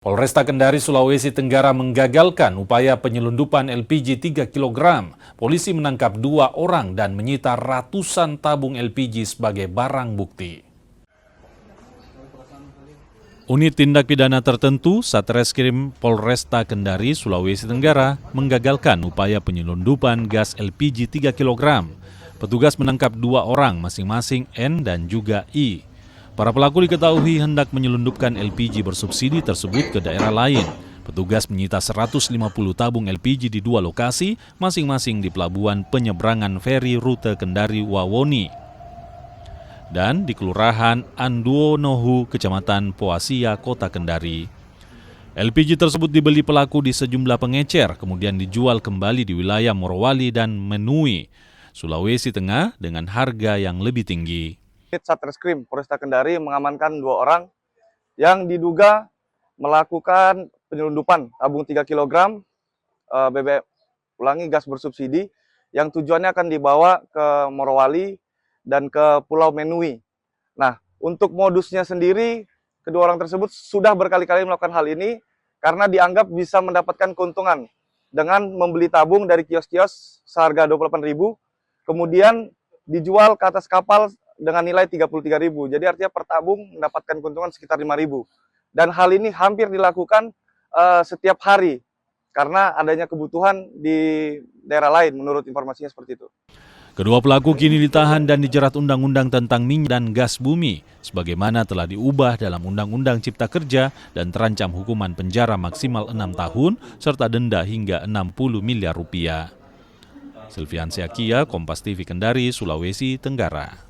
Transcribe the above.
Polresta Kendari, Sulawesi Tenggara menggagalkan upaya penyelundupan LPG 3 kg. Polisi menangkap 2 orang dan menyita ratusan tabung LPG sebagai barang bukti. Unit Tindak Pidana Tertentu Satreskrim Polresta Kendari, Sulawesi Tenggara menggagalkan upaya penyelundupan gas LPG 3 kg. Petugas menangkap 2 orang masing-masing N dan juga I. Para pelaku diketahui hendak menyelundupkan LPG bersubsidi tersebut ke daerah lain. Petugas menyita 150 tabung LPG di 2 lokasi, masing-masing di pelabuhan penyeberangan feri rute Kendari-Wawoni dan di Kelurahan Anduonohu, Kecamatan Poasia, Kota Kendari. LPG tersebut dibeli pelaku di sejumlah pengecer, kemudian dijual kembali di wilayah Morowali dan Menui, Sulawesi Tengah dengan harga yang lebih tinggi. Satreskrim Polresta Kendari mengamankan 2 orang yang diduga melakukan penyelundupan tabung 3 kg gas bersubsidi yang tujuannya akan dibawa ke Morowali dan ke Pulau Menui. Nah, untuk modusnya sendiri, kedua orang tersebut sudah berkali-kali melakukan hal ini karena dianggap bisa mendapatkan keuntungan dengan membeli tabung dari kios-kios seharga 28.000, kemudian dijual ke atas kapal dengan nilai 33.000. Jadi artinya per tabung mendapatkan keuntungan sekitar 5.000. Dan hal ini hampir dilakukan setiap hari karena adanya kebutuhan di daerah lain menurut informasinya seperti itu. Kedua pelaku kini ditahan dan dijerat Undang-Undang tentang minyak dan gas bumi sebagaimana telah diubah dalam Undang-Undang Cipta Kerja dan terancam hukuman penjara maksimal 6 tahun serta denda hingga 60 miliar rupiah. Silvian Seakia, Kompas TV Kendari, Sulawesi Tenggara.